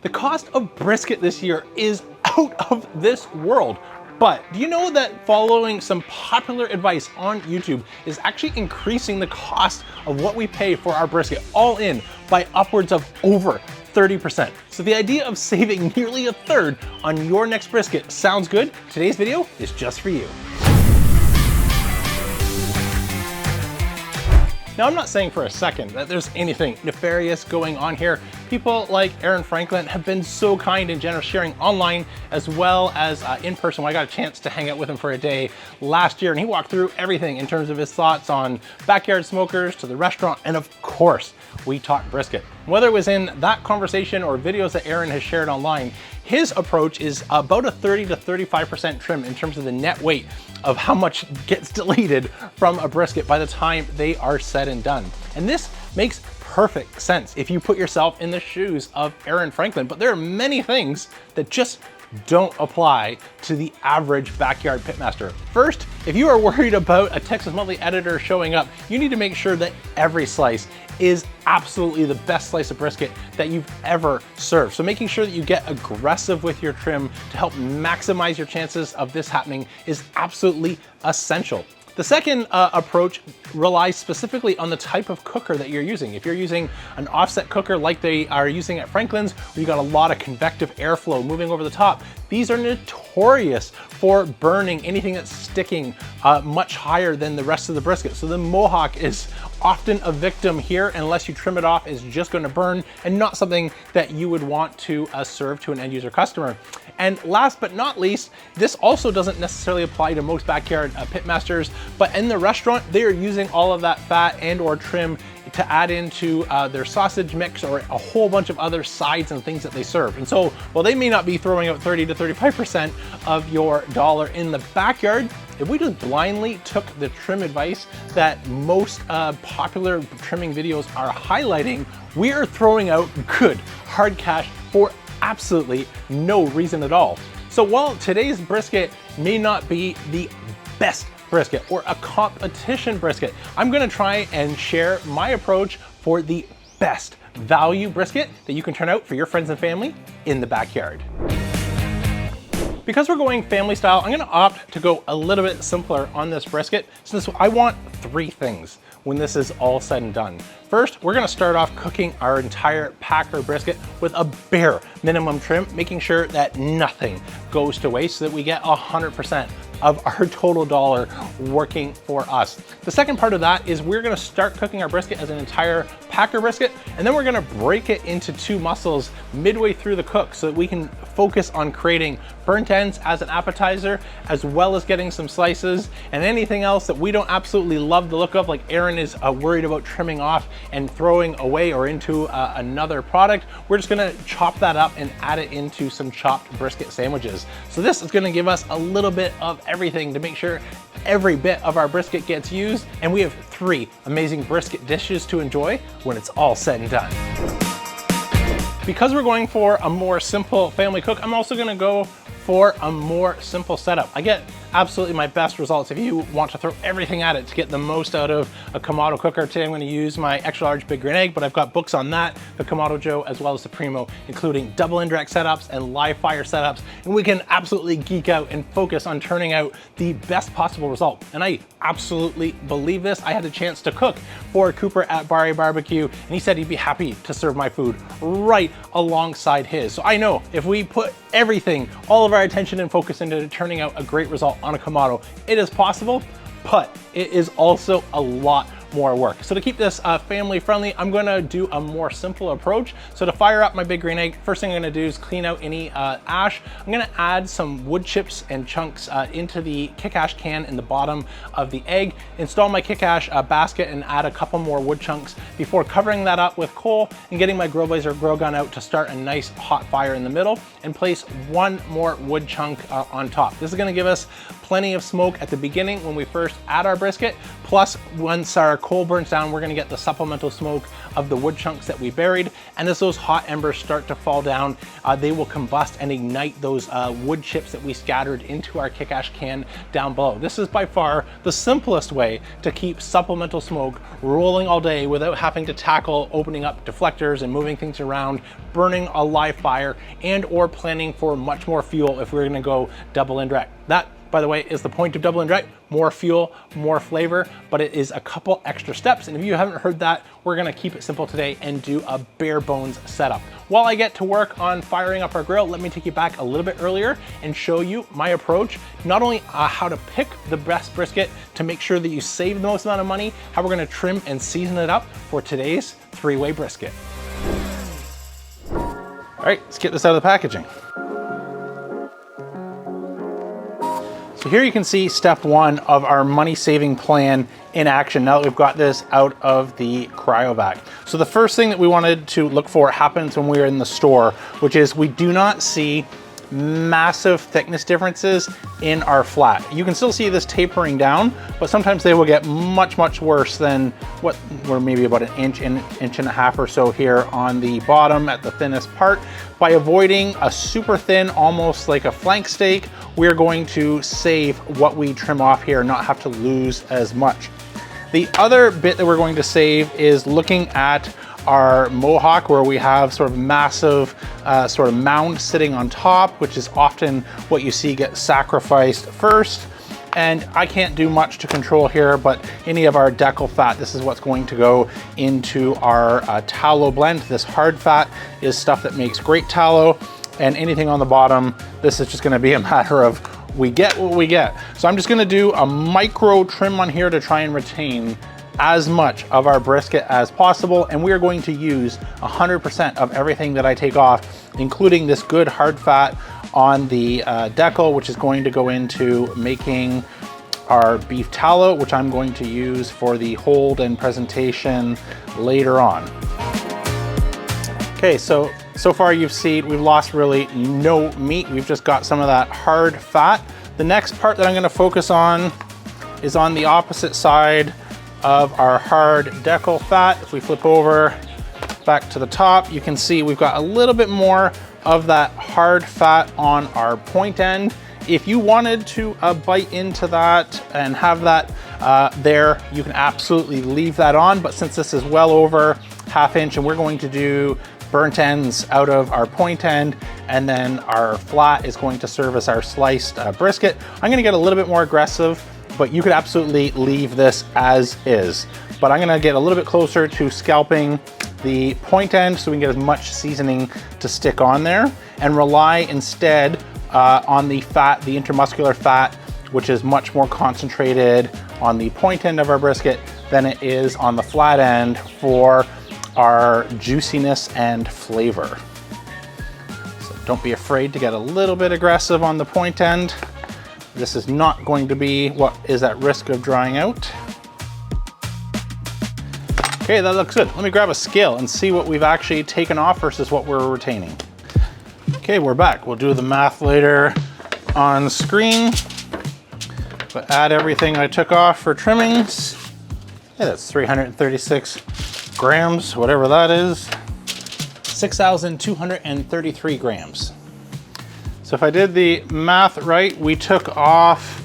The cost of brisket this year is out of this world. But do you know that following some popular advice on YouTube is actually increasing the cost of what we pay for our brisket all in by upwards of over 30%. So the idea of saving nearly a third on your next brisket sounds good? Today's video is just for you. Now, I'm not saying for a second that there's anything nefarious going on here. People like Aaron Franklin have been so kind and generous, sharing online as well as in person. When I got a chance to hang out with him for a day last year, and he walked through everything in terms of his thoughts on backyard smokers to the restaurant, and of course, we talked brisket. Whether it was in that conversation or videos that Aaron has shared online, his approach is about a 30 to 35% trim in terms of the net weight of how much gets deleted from a brisket by the time they are said and done. And this makes perfect sense if you put yourself in the shoes of Aaron Franklin, but there are many things that just don't apply to the average backyard pitmaster. First, if you are worried about a Texas Monthly editor showing up, you need to make sure that every slice is absolutely the best slice of brisket that you've ever served. So making sure that you get aggressive with your trim to help maximize your chances of this happening is absolutely essential. The second approach relies specifically on the type of cooker that you're using. If you're using an offset cooker like they are using at Franklin's, where you got a lot of convective airflow moving over the top, these are notorious for burning anything that's sticking much higher than the rest of the brisket. So the mohawk is often a victim here. Unless you trim it off, it's just going to burn and not something that you would want to serve to an end user customer. And last but not least, this also doesn't necessarily apply to most backyard pitmasters, but in the restaurant, they are using all of that fat and or trim to add into their sausage mix or a whole bunch of other sides and things that they serve. And so while they may not be throwing out 30 to 35% of your dollar in the backyard, if we just blindly took the trim advice that most popular trimming videos are highlighting, we are throwing out good hard cash for absolutely no reason at all. So while today's brisket may not be the best brisket or a competition brisket, I'm gonna try and share my approach for the best value brisket that you can turn out for your friends and family in the backyard. Because we're going family style, I'm gonna opt to go a little bit simpler on this brisket, since I want three things when this is all said and done. First, we're gonna start off cooking our entire packer brisket with a bare minimum trim, making sure that nothing goes to waste so that we get 100% of our total dollar working for us. The second part of that is we're gonna start cooking our brisket as an entire packer brisket, and then we're gonna break it into two muscles midway through the cook so that we can focus on creating burnt ends as an appetizer, as well as getting some slices and anything else that we don't absolutely love the look of, like Aaron is worried about trimming off and throwing away or into another product. We're just gonna chop that up and add it into some chopped brisket sandwiches. So this is gonna give us a little bit of everything to make sure every bit of our brisket gets used, and we have three amazing brisket dishes to enjoy when it's all said and done. Because we're going for a more simple family cook, I'm also gonna go for a more simple setup. I get absolutely my best results if you want to throw everything at it to get the most out of a Kamado cooker. Today I'm going to use my extra large big green egg, but I've got books on that, the Kamado Joe, as well as the Primo, including double indirect setups and live fire setups. And we can absolutely geek out and focus on turning out the best possible result. And I absolutely believe this. I had a chance to cook for Cooper at Barry Barbecue, and he said he'd be happy to serve my food right alongside his. So I know if we put everything, all of our attention and focus into turning out a great result on a Kamado, it is possible, but it is also a lot more work. So to keep this family friendly, I'm gonna do a more simple approach. So to fire up my big green egg, first thing I'm gonna do is clean out any ash. I'm gonna add some wood chips and chunks into the kick ash can in the bottom of the egg, install my kick ash basket and add a couple more wood chunks before covering that up with coal and getting my Grill Blazer grill gun out to start a nice hot fire in the middle and place one more wood chunk on top. This is gonna give us plenty of smoke at the beginning when we first add our brisket. Plus, once our coal burns down, we're gonna get the supplemental smoke of the wood chunks that we buried. And as those hot embers start to fall down, they will combust and ignite those wood chips that we scattered into our kick ash can down below. This is by far the simplest way to keep supplemental smoke rolling all day without having to tackle opening up deflectors and moving things around, burning a live fire, and or planning for much more fuel if we're gonna go double indirect. That, by the way, is the point of double indirect: more fuel, more flavor, but it is a couple extra steps. And if you haven't heard that, we're gonna keep it simple today and do a bare bones setup. While I get to work on firing up our grill, let me take you back a little bit earlier and show you my approach, not only how to pick the best brisket to make sure that you save the most amount of money, how we're gonna trim and season it up for today's three-way brisket. All right, let's get this out of the packaging. So here you can see step one of our money saving plan in action now that we've got this out of the cryovac. So the first thing that we wanted to look for happens when we're in the store, which is we do not see massive thickness differences in our flat. You can still see this tapering down, but sometimes they will get much, much worse than what we're maybe about an inch and a half or so here on the bottom at the thinnest part. By avoiding a super thin, almost like a flank steak, we're going to save what we trim off here, not have to lose as much. The other bit that we're going to save is looking at our mohawk, where we have sort of massive sort of mound sitting on top, which is often what you see get sacrificed first. And I can't do much to control here, but any of our decal fat, this is what's going to go into our tallow blend. This hard fat is stuff that makes great tallow, and anything on the bottom, this is just gonna be a matter of we get what we get. So I'm just gonna do a micro trim on here to try and retain as much of our brisket as possible, and we are going to use 100% of everything that I take off, including this good hard fat on the decal, which is going to go into making our beef tallow, which I'm going to use for the hold and presentation later on. Okay, so far you've seen we've lost really no meat. We've just got some of that hard fat. The next part that I'm gonna focus on is on the opposite side of our hard decal fat. If we flip over back to the top, you can see we've got a little bit more of that hard fat on our point end. If you wanted to bite into that and have that there, you can absolutely leave that on, but since this is well over ½ inch and we're going to do burnt ends out of our point end, and then our flat is going to serve as our sliced brisket, I'm gonna get a little bit more aggressive, but you could absolutely leave this as is. But I'm gonna get a little bit closer to scalping the point end so we can get as much seasoning to stick on there, and rely instead on the fat, the intermuscular fat, which is much more concentrated on the point end of our brisket than it is on the flat end for our juiciness and flavor. So don't be afraid to get a little bit aggressive on the point end. This is not going to be what is at risk of drying out. Okay, that looks good. Let me grab a scale and see what we've actually taken off versus what we're retaining. Okay, we're back. We'll do the math later on screen, but add everything I took off for trimmings. Yeah, that's 336 grams, whatever that is. 6,233 grams. So if I did the math right, we took off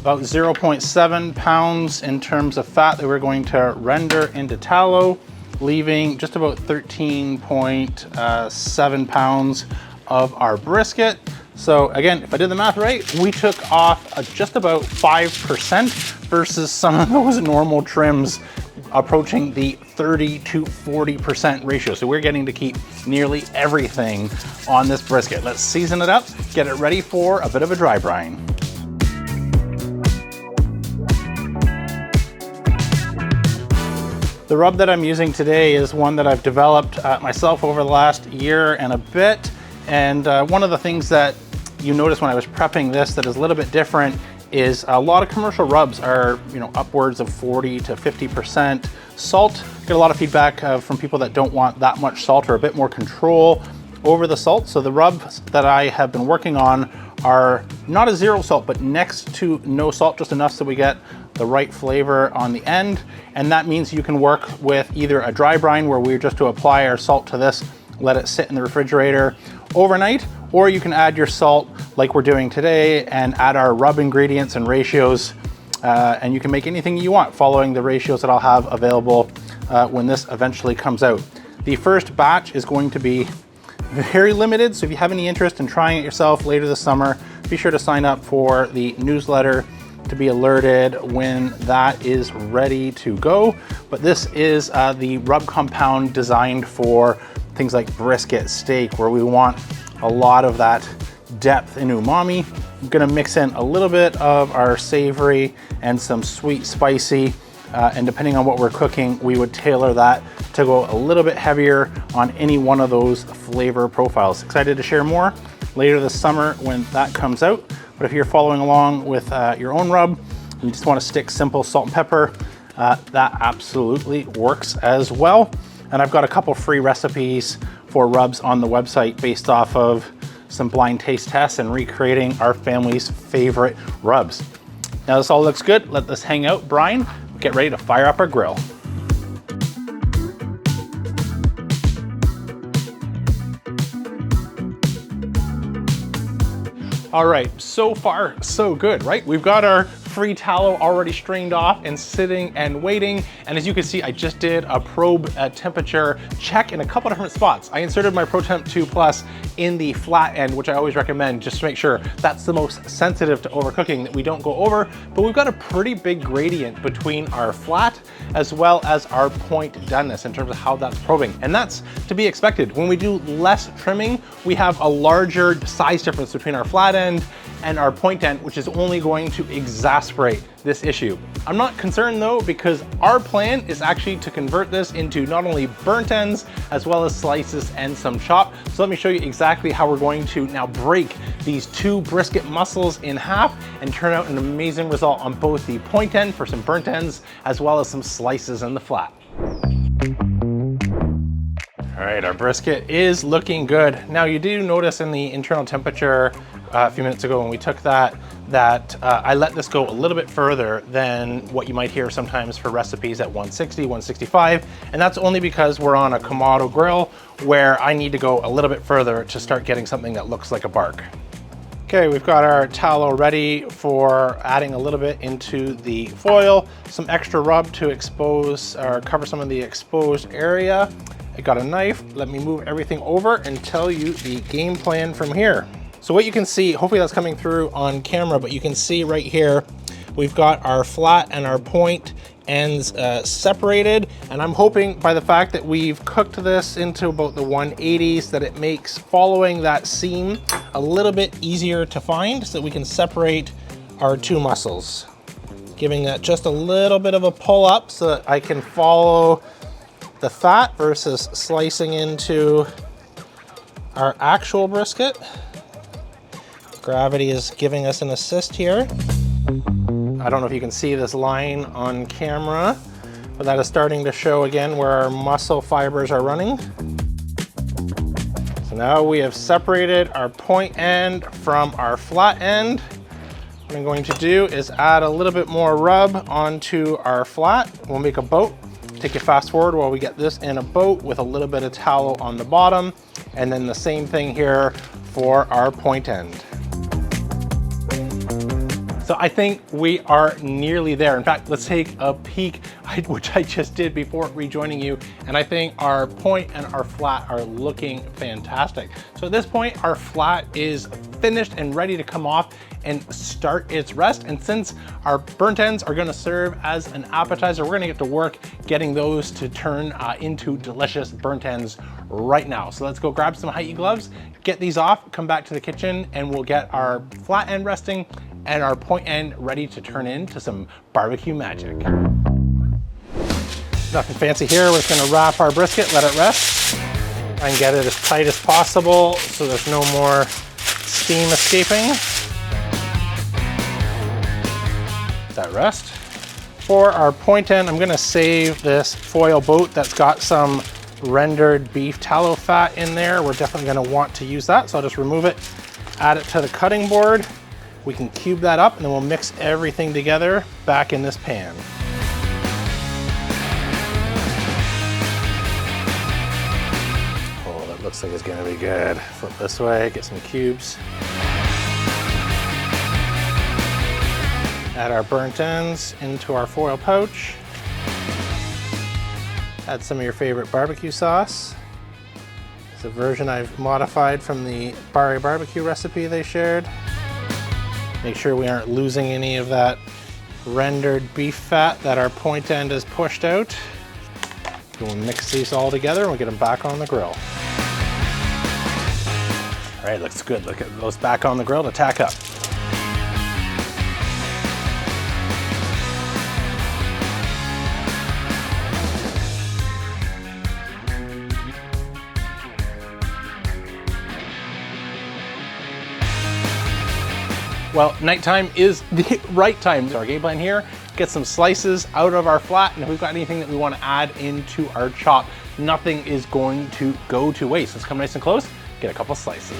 about 0.7 pounds in terms of fat that we're going to render into tallow, leaving just about 13.7 pounds of our brisket. So again, if I did the math right, we took off just about 5% versus some of those normal trims approaching the 30 to 40% ratio. So we're getting to keep nearly everything on this brisket. Let's season it up, get it ready for a bit of a dry brine. The rub that I'm using today is one that I've developed myself over the last year and a bit. And one of the things that you notice when I was prepping this that is a little bit different is a lot of commercial rubs are, upwards of 40 to 50% salt. Get a lot of feedback from people that don't want that much salt or a bit more control over the salt. So the rubs that I have been working on are not a 0 salt, but next to no salt, just enough so we get the right flavor on the end. And that means you can work with either a dry brine where we're just to apply our salt to this, let it sit in the refrigerator overnight, or you can add your salt like we're doing today and add our rub ingredients and ratios, and you can make anything you want following the ratios that I'll have available when this eventually comes out. The first batch is going to be very limited, so if you have any interest in trying it yourself later this summer, be sure to sign up for the newsletter to be alerted when that is ready to go. But this is the rub compound designed for things like brisket, steak, where we want a lot of that depth in umami. I'm gonna mix in a little bit of our savory and some sweet spicy, and depending on what we're cooking, we would tailor that to go a little bit heavier on any one of those flavor profiles. Excited to share more later this summer when that comes out. But if you're following along with your own rub, and you just want to stick simple salt and pepper, that absolutely works as well. And I've got a couple free recipes for rubs on the website based off of some blind taste tests and recreating our family's favorite rubs. Now this all looks good. Let this hang out, brine. Get ready to fire up our grill. All right, so far so good, right? We've got our free tallow already strained off and sitting and waiting. And as you can see, I just did a probe temperature check in a couple different spots. I inserted my ProTemp 2 Plus in the flat end, which I always recommend just to make sure that's the most sensitive to overcooking, that we don't go over. But we've got a pretty big gradient between our flat as well as our point doneness in terms of how that's probing. And that's to be expected. When we do less trimming, we have a larger size difference between our flat end and our point end, which is only going to exacerbate this issue. I'm not concerned though, because our plan is actually to convert this into not only burnt ends, as well as slices and some chop. So let me show you exactly how we're going to now break these two brisket muscles in half and turn out an amazing result on both the point end for some burnt ends, as well as some slices in the flat. All right, our brisket is looking good. Now you do notice in the internal temperature a few minutes ago when we took that, I let this go a little bit further than what you might hear sometimes for recipes at 160, 165. And that's only because we're on a Kamado grill where I need to go a little bit further to start getting something that looks like a bark. Okay, we've got our tallow ready for adding a little bit into the foil, some extra rub to expose or cover some of the exposed area. I got a knife. Let me move everything over and tell you the game plan from here. So what you can see, hopefully that's coming through on camera, but you can see right here, we've got our flat and our point ends separated. And I'm hoping by the fact that we've cooked this into about the 180s that it makes following that seam a little bit easier to find so that we can separate our two muscles. Giving that just a little bit of a pull up so that I can follow the fat versus slicing into our actual brisket. Gravity is giving us an assist here. I don't know if you can see this line on camera, but that is starting to show again where our muscle fibers are running. So now we have separated our point end from our flat end. What I'm going to do is add a little bit more rub onto our flat. We'll make a boat. Take you fast forward while we get this in a boat with a little bit of tallow on the bottom. And then the same thing here for our point end. So I think we are nearly there. In fact, let's take a peek, which I just did before rejoining you. And I think our point and our flat are looking fantastic. So at this point, our flat is finished and ready to come off and start its rest. And since our burnt ends are gonna serve as an appetizer, we're gonna get to work getting those to turn into delicious burnt ends right now. So let's go grab some high-heat gloves, get these off, come back to the kitchen, and we'll get our flat end resting and our point end ready to turn into some barbecue magic. Nothing fancy here. We're just gonna wrap our brisket, let it rest, and get it as tight as possible so there's no more steam escaping. That rest. For our point end, I'm gonna save this foil boat that's got some rendered beef tallow fat in there. We're definitely gonna want to use that, so I'll just remove it add it to the cutting board. We can cube that up and then we'll mix everything together back in this pan. Oh, that looks like it's gonna be good. Flip this way, get some cubes. Add our burnt ends into our foil pouch. Add some of your favorite barbecue sauce. It's a version I've modified from the Bari barbecue recipe they shared. Make sure we aren't losing any of that rendered beef fat that our point end has pushed out. We'll mix these all together and we'll get them back on the grill. All right, looks good. Look at those back on the grill to tack up. Well, nighttime is the right time. So our game plan here, get some slices out of our flat, and if we've got anything that we want to add into our chop, nothing is going to go to waste. Let's come nice and close, get a couple slices.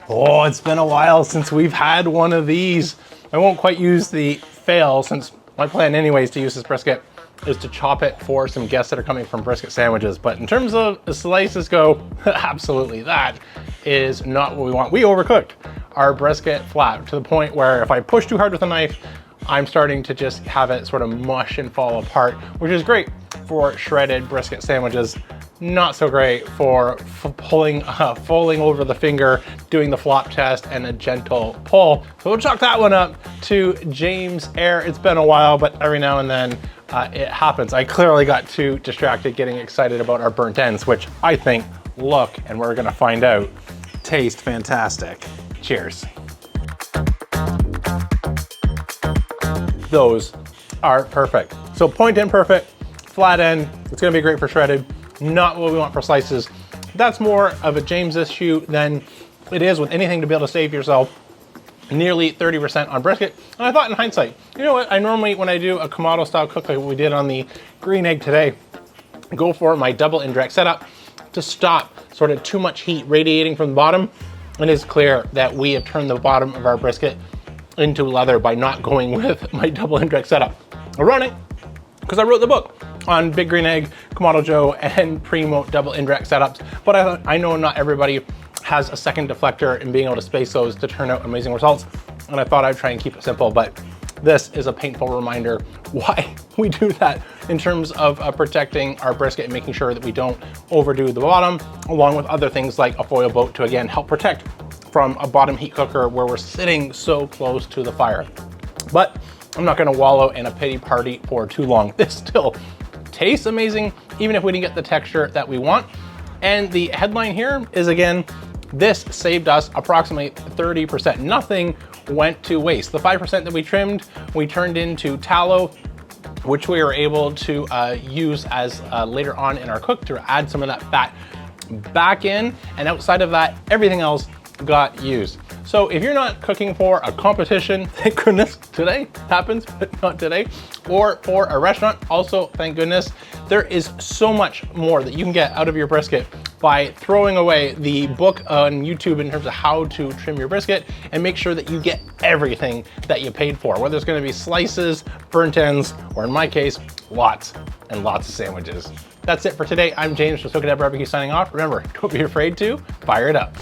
Oh, it's been a while since we've had one of these. I won't quite use the fail, since my plan anyways to use this brisket is to chop it for some guests that are coming from brisket sandwiches. But in terms of the slices go, absolutely, that is not what we want. We overcooked our brisket flat to the point where if I push too hard with a knife, I'm starting to just have it sort of mush and fall apart, which is great for shredded brisket sandwiches. Not so great for folding over the finger, doing the flop test and a gentle pull. So we'll chalk that one up to James Air. It's been a while, but every now and then it happens. I clearly got too distracted getting excited about our burnt ends, which I think look, and we're gonna find out, taste fantastic. Cheers. Those are perfect. So point end perfect, flat end, it's gonna be great for shredded. Not what we want for slices. That's more of a James issue than it is with anything to be able to save yourself nearly 30% on brisket. And I thought in hindsight, you know what, I normally, when I do a Kamado style cook like we did on the green egg today, go for my double indirect setup to stop sort of too much heat radiating from the bottom. And it's clear that we have turned the bottom of our brisket into leather by not going with my double indirect setup. Ironic, because I wrote the book on Big Green Egg, Kamado Joe, and Primo double indirect setups. But I know not everybody has a second deflector and being able to space those to turn out amazing results. And I thought I'd try and keep it simple, but this is a painful reminder why we do that in terms of protecting our brisket and making sure that we don't overdo the bottom, along with other things like a foil boat to, again, help protect from a bottom heat cooker where we're sitting so close to the fire. But I'm not gonna wallow in a pity party for too long. This still tastes amazing, even if we didn't get the texture that we want. And the headline here is, again, this saved us approximately 30%. Nothing went to waste. The 5% that we trimmed, we turned into tallow, which we were able to use as later on in our cook to add some of that fat back in. And outside of that, everything else got used. So if you're not cooking for a competition, thank goodness today happens, but not today, or for a restaurant, also thank goodness, there is so much more that you can get out of your brisket by throwing away the book on YouTube in terms of how to trim your brisket and make sure that you get everything that you paid for, whether it's gonna be slices, burnt ends, or in my case, lots and lots of sandwiches. That's it for today. I'm James from Barbecue signing off. Remember, don't be afraid to fire it up.